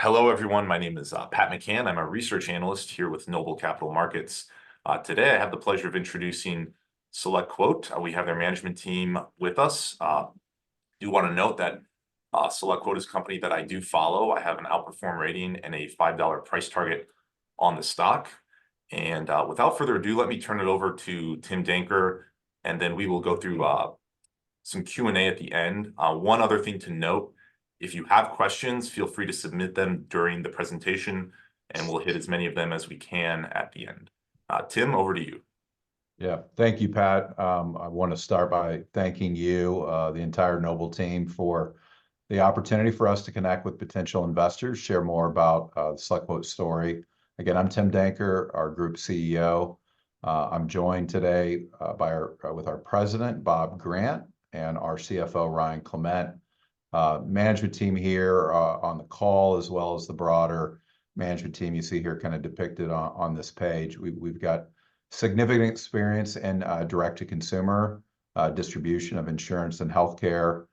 Hello, everyone. My name is Pat McCann. I'm a research analyst here with Noble Capital Markets. Today, I have the pleasure of introducing SelectQuote. We have their management team with us. Do want to note that SelectQuote is a company that I do follow. I have an outperform rating and a $5 price target on the stock. And without further ado, let me turn it over to Tim Danker, and then we will go through some Q&A at the end. One other thing to note, if you have questions, feel free to submit them during the presentation, and we'll hit as many of them as we can at the end. Tim, over to you. Yeah, thank you, Pat. I want to start by thanking you, the entire Noble team, for the opportunity for us to connect with potential investors, share more about the SelectQuote story. Again, I'm Tim Danker, our group CEO. I'm joined today with our president, Bob Grant, and our CFO, Ryan Clement. Management team here on the call, as well as the broader management team you see here kind of depicted on this page. We've got significant experience in direct-to-consumer distribution of insurance and healthcare,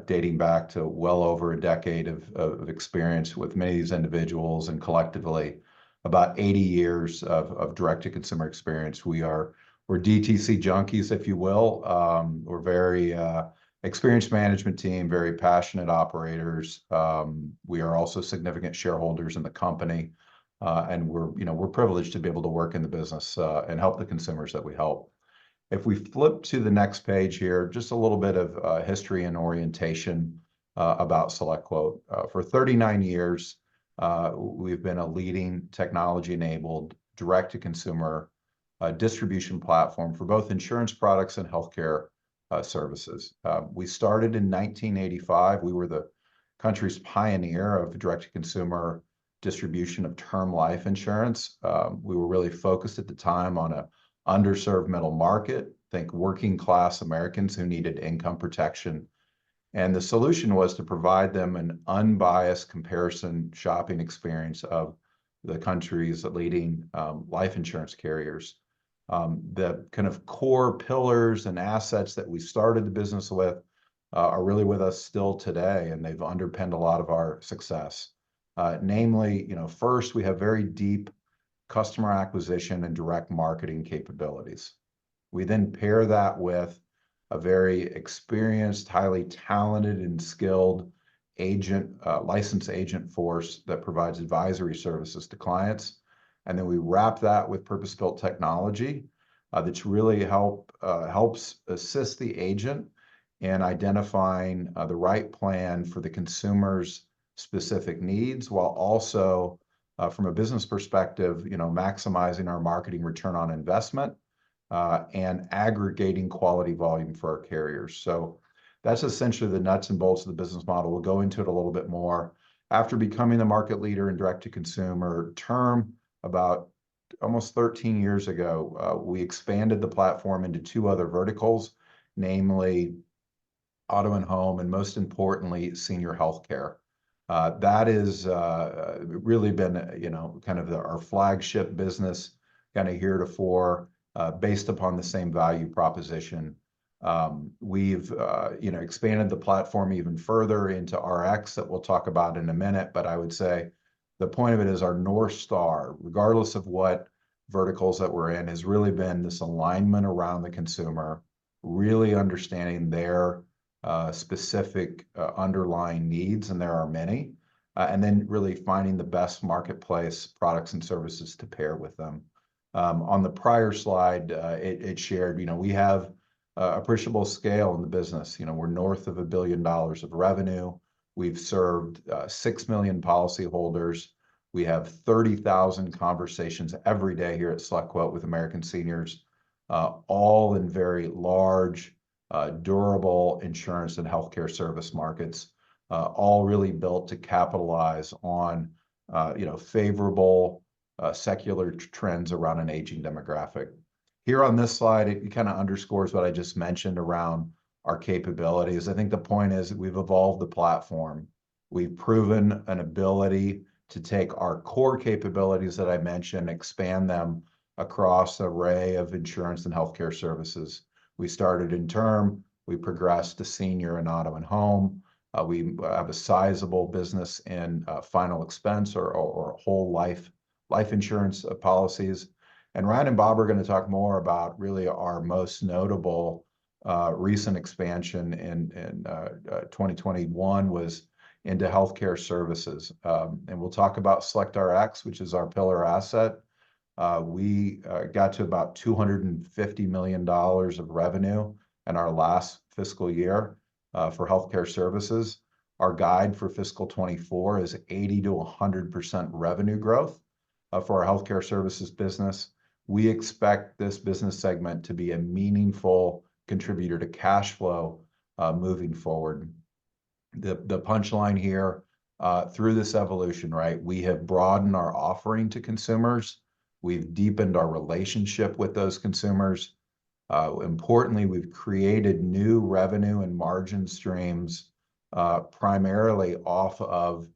dating back to well over a decade of experience with many of these individuals, and collectively about 80 years of direct-to-consumer experience. We're DTC junkies, if you will. We're very experienced management team, very passionate operators. We are also significant shareholders in the company, and we're privileged to be able to work in the business and help the consumers that we help. If we flip to the next page here, just a little bit of history and orientation about SelectQuote. For 39 years, we've been a leading technology-enabled direct-to-consumer distribution platform for both insurance products and healthcare services. We started in 1985. We were the country's pioneer of direct-to-consumer distribution of term life insurance. We were really focused at the time on an underserved middle market, think working class Americans who needed income protection. And the solution was to provide them an unbiased comparison shopping experience of the country's leading life insurance carriers. The kind of core pillars and assets that we started the business with are really with us still today, and they've underpinned a lot of our success. Namely, first, we have very deep customer acquisition and direct marketing capabilities. We then pair that with a very experienced, highly talented and skilled licensed agent force that provides advisory services to clients. And then we wrap that with purpose-built technology that's really helps assist the agent in identifying the right plan for the consumer's specific needs, while also, from a business perspective, maximizing our marketing return on investment and aggregating quality volume for our carriers. So that's essentially the nuts and bolts of the business model. We'll go into it a little bit more. After becoming the market leader in direct-to-consumer term, about almost 13 years ago, we expanded the platform into two other verticals, namely auto and home, and most importantly, senior healthcare. That is really been, kind of our flagship business, kind of heretofore, based upon the same value proposition. We've, expanded the platform even further into RX that we'll talk about in a minute, but I would say the point of it is our North Star, regardless of what verticals that we're in, has really been this alignment around the consumer, really understanding their specific underlying needs, and there are many, and then really finding the best marketplace products and services to pair with them. On the prior slide, it shared, we have appreciable scale in the business. We're north of $1 billion of revenue. We've served 6 million policyholders. We have 30,000 conversations every day here at SelectQuote with American seniors, all in very large, durable insurance and healthcare service markets, all really built to capitalize on, favorable secular trends around an aging demographic. Here on this slide, it kind of underscores what I just mentioned around our capabilities. I think the point is that we've evolved the platform. We've proven an ability to take our core capabilities that I mentioned, expand them across an array of insurance and healthcare services. We started in term, we progressed to senior and auto and home. We have a sizable business in final expense or whole life insurance policies. And Ryan and Bob are going to talk more about really our most notable recent expansion in 2021 was into healthcare services. And we'll talk about SelectRx, which is our pillar asset. We got to about $250 million of revenue in our last fiscal year for healthcare services. Our guide for fiscal 24 is 80 to 100% revenue growth for our healthcare services business. We expect this business segment to be a meaningful contributor to cash flow moving forward. The punchline here through this evolution, right? We have broadened our offering to consumers. We've deepened our relationship with those consumers. Importantly, we've created new revenue and margin streams, primarily off of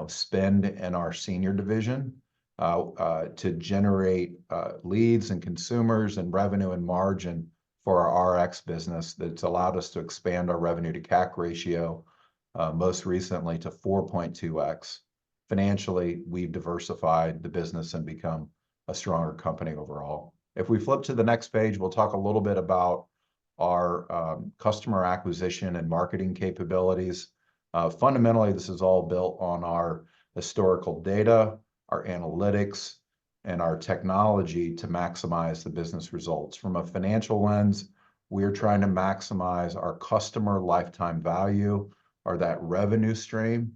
spend in our senior division to generate leads and consumers and revenue and margin for our RX business. That's allowed us to expand our revenue to CAC ratio, most recently to 4.2x. Financially, we've diversified the business and become a stronger company overall. If we flip to the next page, we'll talk a little bit about our customer acquisition and marketing capabilities. Fundamentally, this is all built on our historical data, our analytics, and our technology to maximize the business results. From a financial lens, we're trying to maximize our customer lifetime value, or that revenue stream,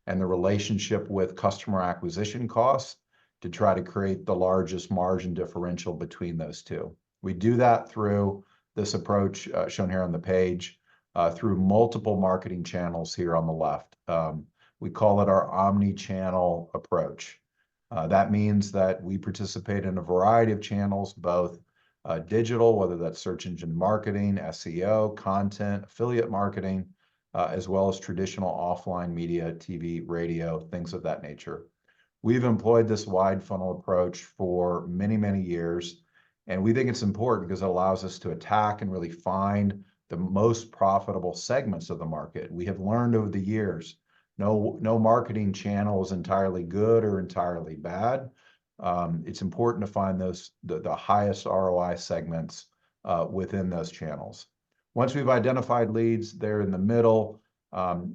and the relationship with customer acquisition costs to try to create the largest margin differential between those two. We do that through this approach shown here on the page, through multiple marketing channels here on the left. We call it our omni-channel approach. That means that we participate in a variety of channels, both digital, whether that's search engine marketing, SEO, content, affiliate marketing, as well as traditional offline media, TV, radio, things of that nature. We've employed this wide funnel approach for many, many years, and we think it's important because it allows us to attack and really find the most profitable segments of the market. We have learned over the years, no marketing channel is entirely good or entirely bad. It's important to find the highest ROI segments within those channels. Once we've identified leads there in the middle,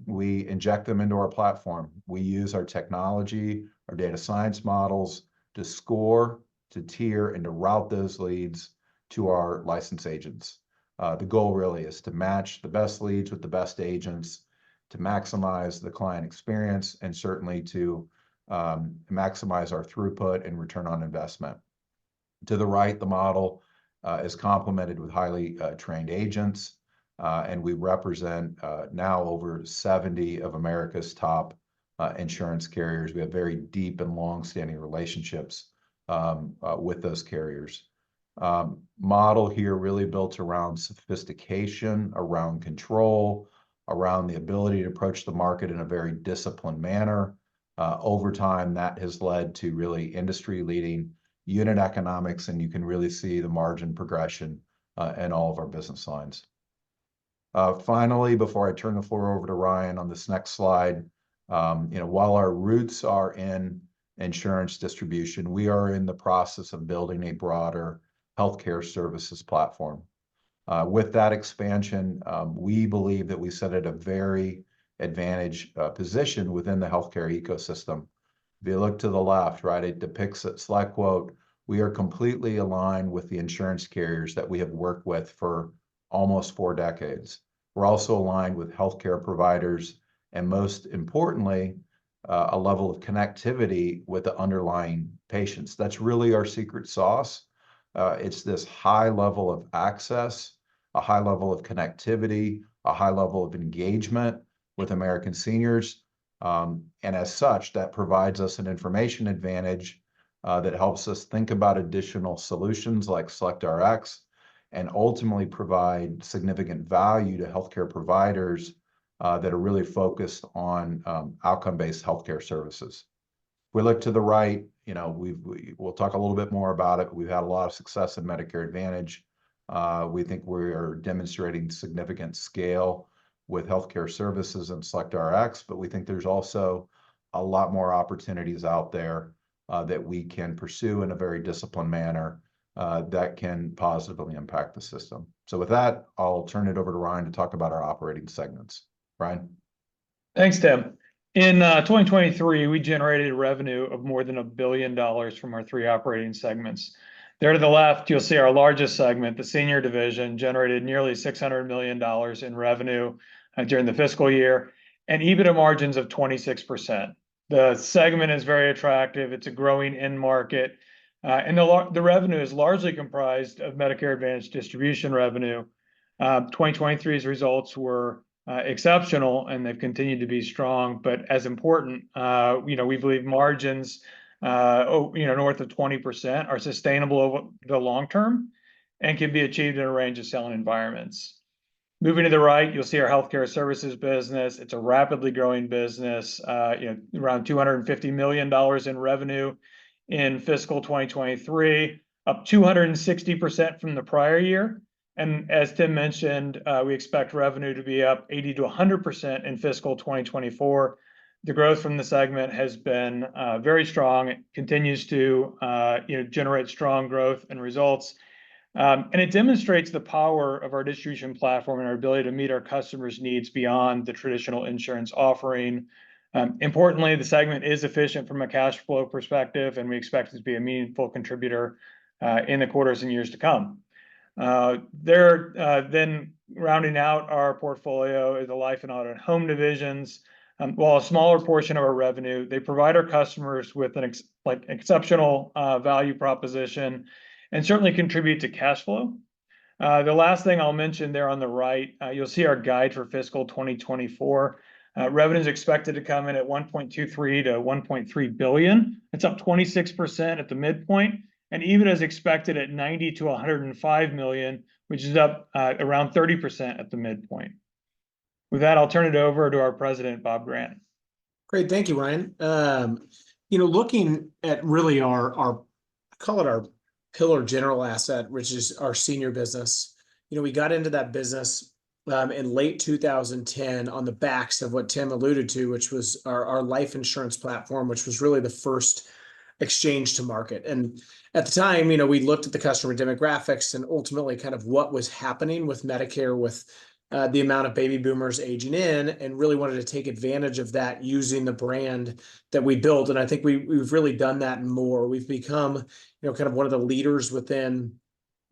we inject them into our platform. We use our technology, our data science models to score, to tier, and to route those leads to our licensed agents. The goal really is to match the best leads with the best agents, to maximize the client experience, and certainly to maximize our throughput and return on investment. To the right, the model is complemented with highly trained agents, and we represent now over 70 of America's top insurance carriers. We have very deep and long-standing relationships with those carriers. Model here really built around sophistication, around control, around the ability to approach the market in a very disciplined manner. Over time, that has led to really industry-leading unit economics, and you can really see the margin progression in all of our business lines. Finally, before I turn the floor over to Ryan on this next slide, while our roots are in insurance distribution, we are in the process of building a broader healthcare services platform. With that expansion, we believe that we sit at a very advantaged position within the healthcare ecosystem. If you look to the left, right, it depicts at SelectQuote, we are completely aligned with the insurance carriers that we have worked with for almost 4 decades. We're also aligned with healthcare providers, and most importantly, a level of connectivity with the underlying patients. That's really our secret sauce. It's this high level of access, a high level of connectivity, a high level of engagement with American seniors. And as such, that provides us an information advantage that helps us think about additional solutions like SelectRx, and ultimately provide significant value to healthcare providers that are really focused on outcome-based healthcare services. If we look to the right, we'll talk a little bit more about it. We've had a lot of success in Medicare Advantage. We think we are demonstrating significant scale with healthcare services and SelectRx, but we think there's also a lot more opportunities out there that we can pursue in a very disciplined manner that can positively impact the system. So with that, I'll turn it over to Ryan to talk about our operating segments. Ryan? Thanks, Tim. In 2023, we generated revenue of more than $1 billion from our 3 operating segments. There to the left, you'll see our largest segment, the senior division, generated nearly $600 million in revenue during the fiscal year, and EBITDA margins of 26%. The segment is very attractive. It's a growing end market, and the revenue is largely comprised of Medicare Advantage distribution revenue. 2023's results were exceptional, and they've continued to be strong. But as important, we believe margins, north of 20% are sustainable over the long term and can be achieved in a range of selling environments. Moving to the right, you'll see our healthcare services business. It's a rapidly growing business, around $250 million in revenue in fiscal 2023, up 260% from the prior year. And as Tim mentioned, we expect revenue to be up 80 to 100% in fiscal 2024. The growth from the segment has been very strong. It continues to generate strong growth and results. And it demonstrates the power of our distribution platform and our ability to meet our customers' needs beyond the traditional insurance offering. Importantly, the segment is efficient from a cash flow perspective, and we expect it to be a meaningful contributor in the quarters and years to come. Then rounding out our portfolio is the Life and Auto and Home divisions. While a smaller portion of our revenue, they provide our customers with an exceptional value proposition and certainly contribute to cash flow. The last thing I'll mention there on the right, you'll see our guide for fiscal 2024. Revenue is expected to come in at $1.23 to $1.3 billion. It's up 26% at the midpoint, and even is expected at $90 to $105 million, which is up around 30% at the midpoint. With that, I'll turn it over to our president, Bob Grant. Great, thank you, Ryan. Looking at really our pillar general asset, which is our senior business. We got into that business in late 2010 on the backs of what Tim alluded to, which was our life insurance platform, which was really the first exchange to market. And at the time, we looked at the customer demographics and ultimately kind of what was happening with Medicare, with the amount of baby boomers aging in, and really wanted to take advantage of that using the brand that we built. And I think we've really done that and more. We've become, kind of one of the leaders within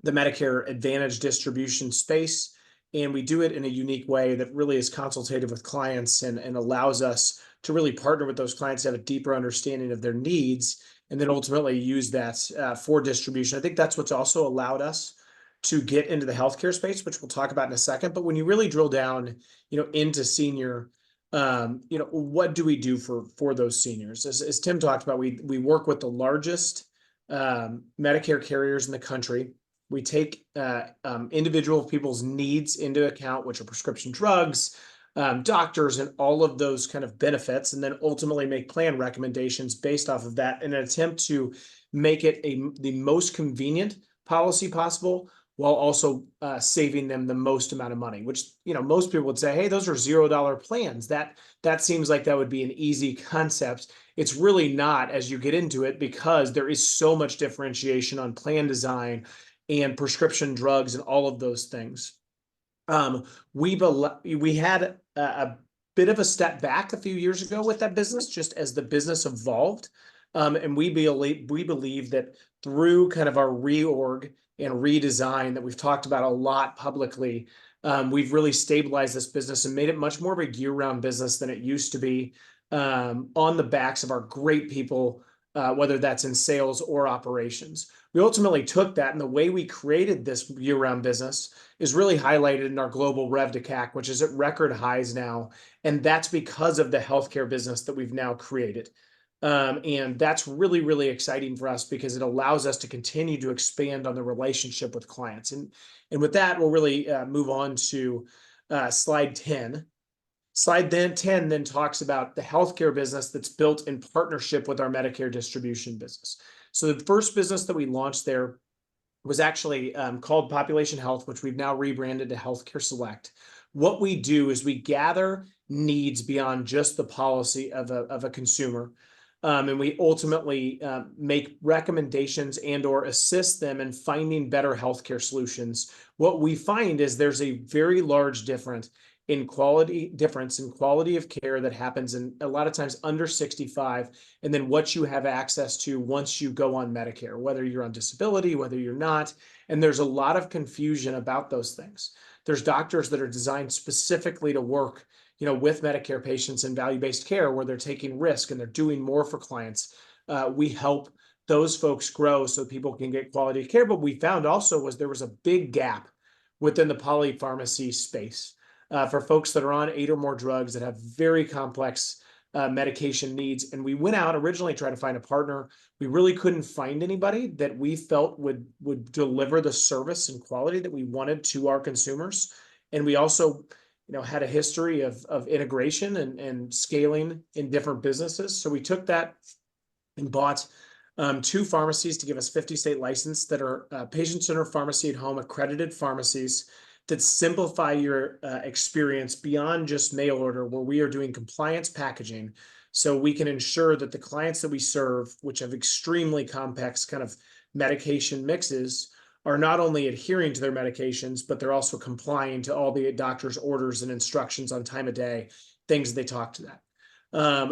the Medicare Advantage distribution space. And we do it in a unique way that really is consultative with clients and allows us to really partner with those clients to have a deeper understanding of their needs, and then ultimately use that for distribution. I think that's what's also allowed us to get into the healthcare space, which we'll talk about in a second. But when you really drill down, into senior, what do we do for those seniors? As Tim talked about, we work with the largest Medicare carriers in the country. We take individual people's needs into account, which are prescription drugs, doctors, and all of those kind of benefits, and then ultimately make plan recommendations based off of that in an attempt to make it the most convenient policy possible, while also saving them the most amount of money, which, most people would say, hey, those are $0 plans. That seems like that would be an easy concept. It's really not as you get into it, because there is so much differentiation on plan design and prescription drugs and all of those things. We had a bit of a step back a few years ago with that business, just as the business evolved. And we believe that through kind of our reorg and redesign that we've talked about a lot publicly, we've really stabilized this business and made it much more of a year-round business than it used to be, on the backs of our great people, whether that's in sales or operations. We ultimately took that, and the way we created this year-round business is really highlighted in our global rev to CAC, which is at record highs now. And that's because of the healthcare business that we've now created. And that's really, really exciting for us, because it allows us to continue to expand on the relationship with clients. And with that, we'll really move on to slide 10. Slide 10 then talks about the healthcare business that's built in partnership with our Medicare distribution business. So the first business that we launched there was actually called Population Health, which we've now rebranded to Healthcare Select. what we do is we gather needs beyond just the policy of a consumer. And we ultimately make recommendations and or assist them in finding better healthcare solutions. What we find is there's a very large difference in quality of care that happens in a lot of times under 65, and then what you have access to once you go on Medicare, whether you're on disability, whether you're not. And there's a lot of confusion about those things. There's doctors that are designed specifically to work, with Medicare patients in value-based care, where they're taking risk and they're doing more for clients. We help those folks grow so people can get quality care. But we found also there was a big gap within the polypharmacy space for folks that are on 8 or more drugs that have very complex medication needs. And we went out originally trying to find a partner. We really couldn't find anybody that we felt would deliver the service and quality that we wanted to our consumers. And we also had a history of integration and scaling in different businesses. So we took that and bought 2 pharmacies to give us 50-state license that are patient center pharmacy at home accredited pharmacies that simplify your experience beyond just mail order, where we are doing compliance packaging. So we can ensure that the clients that we serve, which have extremely complex kind of medication mixes, are not only adhering to their medications, but they're also complying to all the doctor's orders and instructions on time of day, things they talk to that.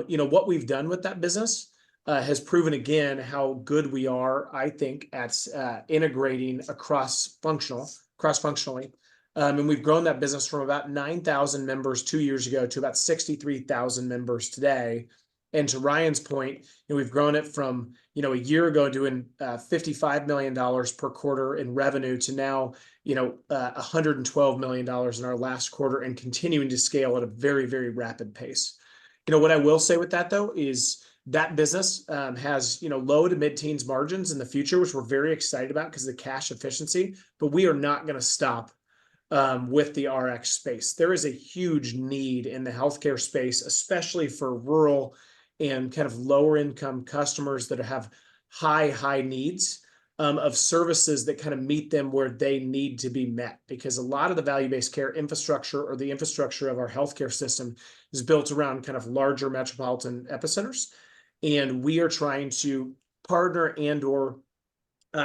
What we've done with that business has proven again how good we are, I think, at integrating cross-functionally. And we've grown that business from about 9,000 members 2 years ago to about 63,000 members today. And to Ryan's point, we've grown it from, a year ago doing $55 million per quarter in revenue to now, $112 million in our last quarter, and continuing to scale at a very, very rapid pace. What I will say with that, though, is that business has, low to mid-teens margins in the future, which we're very excited about because of the cash efficiency. But we are not going to stop with the RX space. There is a huge need in the healthcare space, especially for rural and kind of lower income customers that have high needs of services that kind of meet them where they need to be met. Because a lot of the value-based care infrastructure, or the infrastructure of our healthcare system, is built around kind of larger metropolitan epicenters. And we are trying to partner and or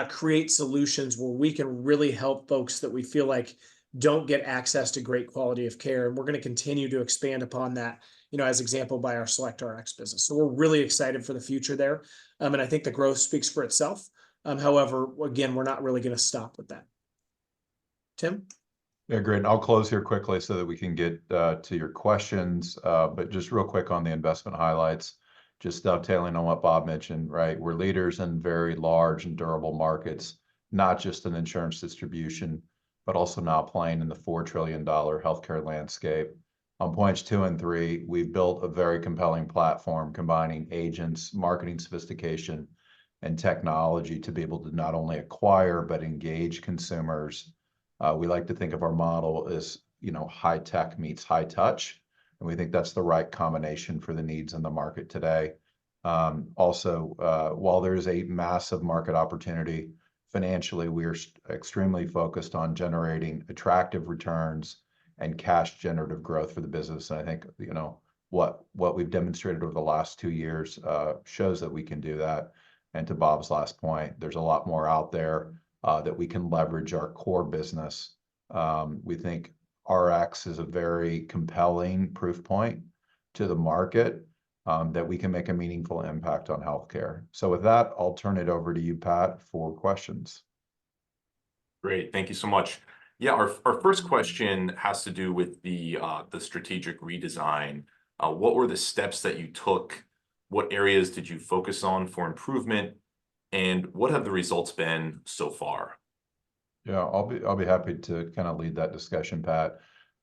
create solutions where we can really help folks that we feel like don't get access to great quality of care. And we're going to continue to expand upon that, as example by our SelectRx business. So we're really excited for the future there. And I think the growth speaks for itself. However, again, we're not really going to stop with that. Tim? Yeah, great. And I'll close here quickly so that we can get to your questions. But just real quick on the investment highlights, just dovetailing on what Bob mentioned, right? We're leaders in very large and durable markets, not just in insurance distribution, but also now playing in the $4 trillion healthcare landscape. On points 2 and 3, we've built a very compelling platform combining agents, marketing sophistication, and technology to be able to not only acquire, but engage consumers. We like to think of our model as, high tech meets high touch. And we think that's the right combination for the needs in the market today. Also, while there's a massive market opportunity, financially, we are extremely focused on generating attractive returns and cash generative growth for the business. And I think, what we've demonstrated over the last 2 years shows that we can do that. And to Bob's last point, there's a lot more out there that we can leverage our core business. We think RX is a very compelling proof point to the market that we can make a meaningful impact on healthcare. So with that, I'll turn it over to you, Pat, for questions. Great, thank you so much. Yeah, our first question has to do with the strategic redesign. What were the steps that you took? What areas did you focus on for improvement? And what have the results been so far? Yeah, I'll be happy to kind of lead that discussion, Pat.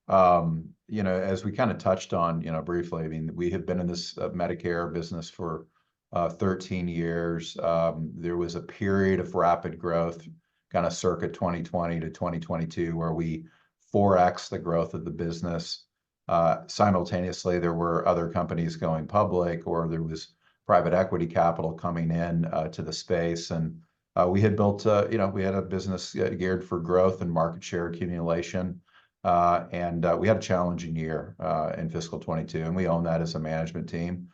As we kind of touched on, briefly, I mean, we have been in this Medicare business for 13 years. There was a period of rapid growth, kind of circa 2020 to 2022, where we 4x the growth of the business. Simultaneously, there were other companies going public, or there was private equity capital coming in to the space. And we had built, we had a business geared for growth and market share accumulation. We had a challenging year in fiscal 22, and we own that as a management team.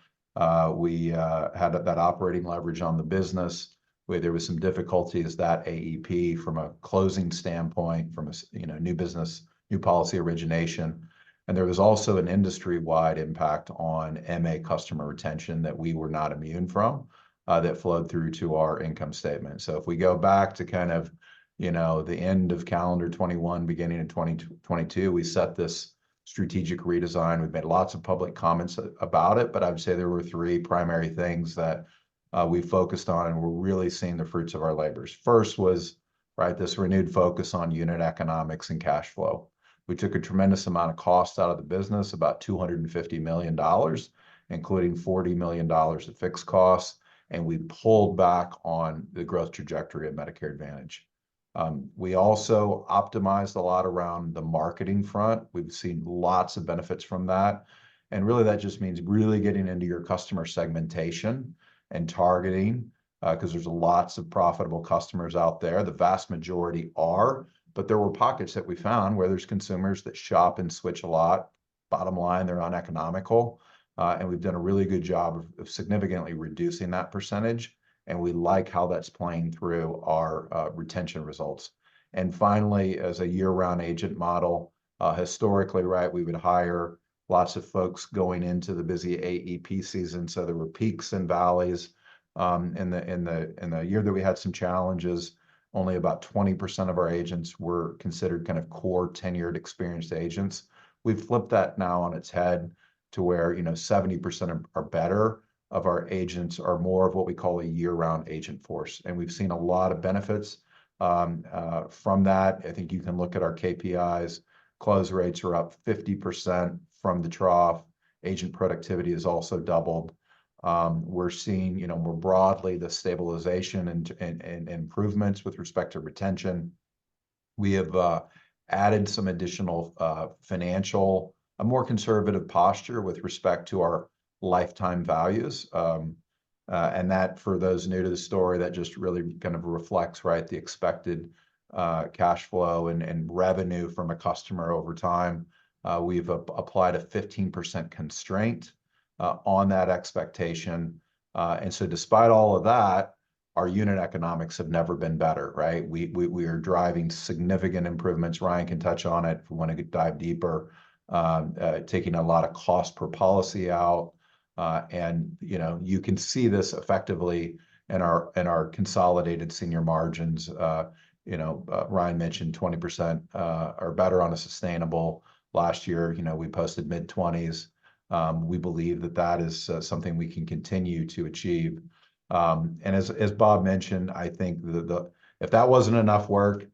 We had that operating leverage on the business, where there was some difficulties that AEP from a closing standpoint, from a new business, new policy origination. And there was also an industry-wide impact on MA customer retention that we were not immune from, that flowed through to our income statement. So if we go back to kind of, the end of calendar 21, beginning of 2022, we set this strategic redesign. We've made lots of public comments about it, but I would say there were three primary things that we focused on, and we're really seeing the fruits of our labors. First was, right, this renewed focus on unit economics and cash flow. We took a tremendous amount of cost out of the business, about $250 million, including $40 million of fixed costs, and we pulled back on the growth trajectory of Medicare Advantage. We also optimized a lot around the marketing front. We've seen lots of benefits from that. And really, that just means really getting into your customer segmentation and targeting, because there's lots of profitable customers out there. The vast majority are, but there were pockets that we found where there's consumers that shop and switch a lot. Bottom line, they're uneconomical. And we've done a really good job of significantly reducing that percentage. And we like how that's playing through our retention results. And finally, as a year-round agent model, historically, right, we would hire lots of folks going into the busy AEP season. So there were peaks and valleys. In the year that we had some challenges, only about 20% of our agents were considered kind of core tenured experienced agents. We've flipped that now on its head to where 70% are better of our agents are more of what we call a year-round agent force. And we've seen a lot of benefits from that. I think you can look at our KPIs. Close rates are up 50% from the trough. Agent productivity has also doubled. We're seeing, more broadly, the stabilization and improvements with respect to retention. We have added some additional a more conservative posture with respect to our lifetime values. And that, for those new to the story, that just really kind of reflects, right, the expected cash flow and revenue from a customer over time. We've applied a 15% constraint on that expectation. And so despite all of that, our unit economics have never been better, right? We are driving significant improvements. Ryan can touch on it if we want to dive deeper, taking a lot of cost per policy out. And you can see this effectively in our consolidated senior margins. Ryan mentioned 20% or better on a sustainable. Last year, we posted mid-20s. We believe that is something we can continue to achieve. And as Bob mentioned, I think if that wasn't enough work,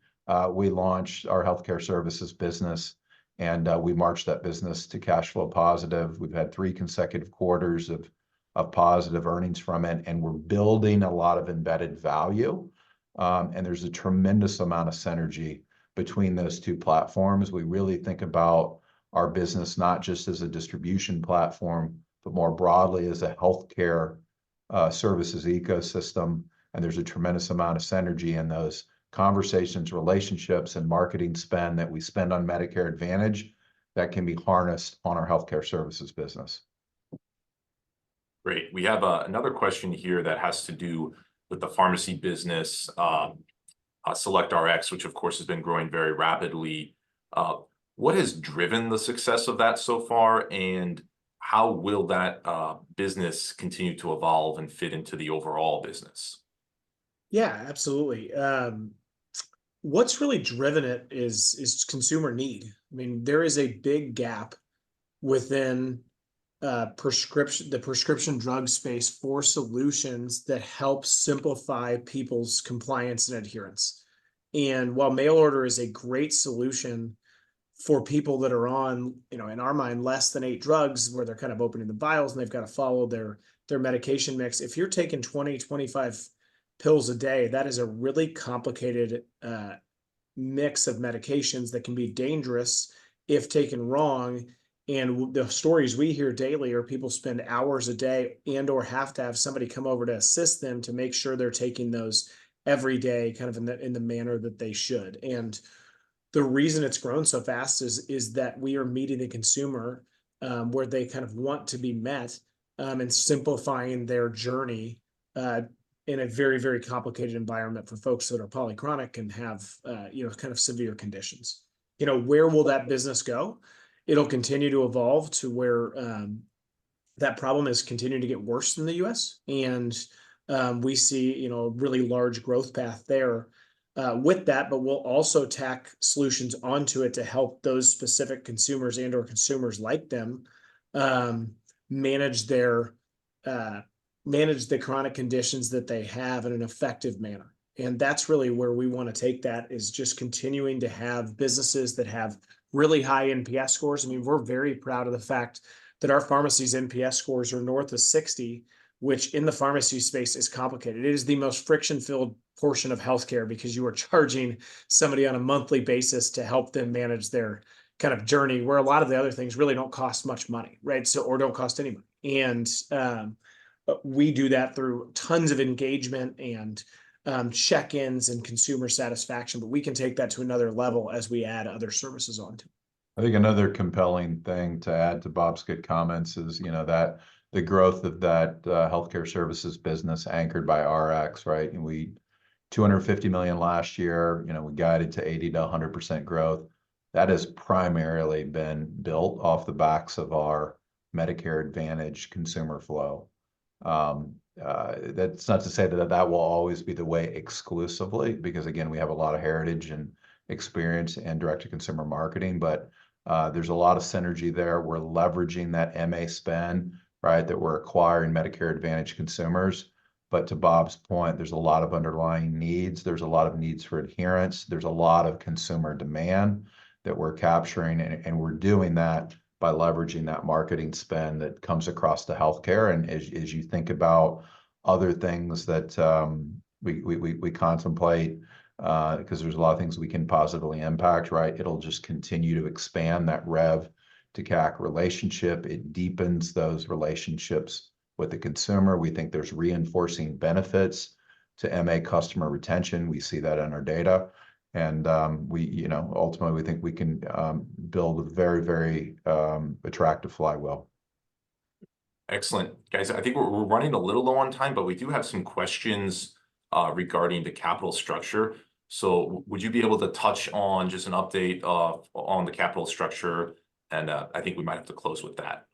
we launched our healthcare services business, and we marched that business to cash flow positive. We've had 3 consecutive quarters of positive earnings from it, and we're building a lot of embedded value. And there's a tremendous amount of synergy between those two platforms. We really think about our business not just as a distribution platform, but more broadly as a healthcare services ecosystem. And there's a tremendous amount of synergy in those conversations, relationships, and marketing spend that we spend on Medicare Advantage that can be harnessed on our healthcare services business. Great. We have another question here that has to do with the pharmacy business, SelectRx, which of course has been growing very rapidly. What has driven the success of that so far, and how will that business continue to evolve and fit into the overall business? Yeah, absolutely. What's really driven it is consumer need. I mean, there is a big gap within the prescription drug space for solutions that help simplify people's compliance and adherence. And while mail order is a great solution for people that are on, in our mind, less than 8 drugs, where they're kind of opening the vials and they've got to follow their medication mix. If you're taking 20, 25 pills a day, that is a really complicated mix of medications that can be dangerous if taken wrong. And the stories we hear daily are people spend hours a day and or have to have somebody come over to assist them to make sure they're taking those every day, kind of in the manner that they should. And the reason it's grown so fast is that we are meeting the consumer where they kind of want to be met, and simplifying their journey in a very, very complicated environment for folks that are polychronic and have kind of severe conditions. Where will that business go? It'll continue to evolve to where that problem is continuing to get worse in the US. And we see, a really large growth path there with that, but we'll also tack solutions onto it to help those specific consumers and or consumers like them manage the chronic conditions that they have in an effective manner. And that's really where we want to take that, is just continuing to have businesses that have really high NPS scores. I mean, we're very proud of the fact that our pharmacy's NPS scores are north of 60, which in the pharmacy space is complicated. It is the most friction-filled portion of healthcare because you are charging somebody on a monthly basis to help them manage their kind of journey, where a lot of the other things really don't cost much money, right? So, or don't cost any money. And we do that through tons of engagement and check-ins and consumer satisfaction, but we can take that to another level as we add other services onto. I think another compelling thing to add to Bob's good comments is, that the growth of that healthcare services business anchored by RX, right? And we $250 million last year, we guided to 80 to 100% growth. That has primarily been built off the backs of our Medicare Advantage consumer flow. That's not to say that will always be the way exclusively, because again, we have a lot of heritage and experience and direct-to-consumer marketing, but there's a lot of synergy there. We're leveraging that MA spend, right, that we're acquiring Medicare Advantage consumers. But to Bob's point, there's a lot of underlying needs. There's a lot of needs for adherence. There's a lot of consumer demand that we're capturing, and we're doing that by leveraging that marketing spend that comes across to healthcare. And as you think about other things that we contemplate, because there's a lot of things we can positively impact, right? It'll just continue to expand that rev to CAC relationship. It deepens those relationships with the consumer. We think there's reinforcing benefits to MA customer retention. We see that in our data. And ultimately, we think we can build a very, very attractive flywheel. Excellent. Guys, I think we're running a little low on time, but we do have some questions regarding the capital structure. So would you be able to touch on just an update on the capital structure? And I think we might have to close with that.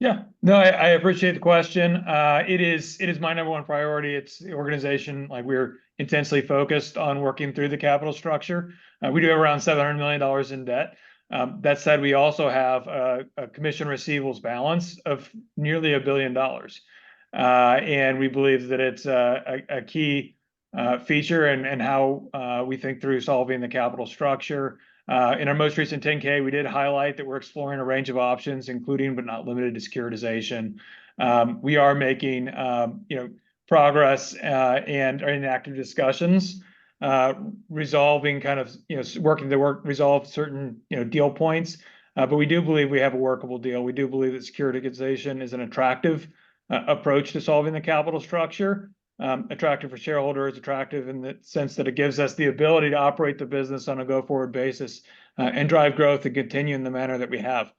Yeah, no, I appreciate the question. It is my number one priority. It's the organization, like, we're intensely focused on working through the capital structure. We do have around $700 million in debt. That said, we also have a commission receivables balance of nearly $1 billion. And we believe that it's a key feature and how we think through solving the capital structure. In our most recent 10-K, we did highlight that we're exploring a range of options, including but not limited to securitization. We are making progress and are in active discussions, resolving kind of resolve certain deal points. But we do believe we have a workable deal. We do believe that securitization is an attractive approach to solving the capital structure. Attractive for shareholders, attractive in the sense that it gives us the ability to operate the business on a go-forward basis and drive growth and continue in the manner that we have.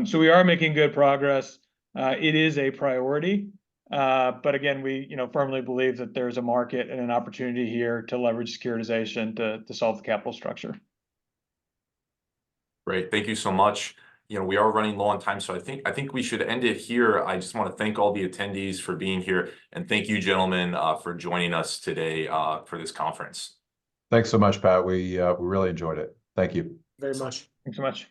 So we are making good progress. It is a priority, but again, we firmly believe that there's a market and an opportunity here to leverage securitization to solve the capital structure. Great, thank you so much. We are running low on time, so I think we should end it here. I just want to thank all the attendees for being here, and thank you, gentlemen, for joining us today for this conference. Thanks so much, Pat. We really enjoyed it. Thank you very much. Thanks so much.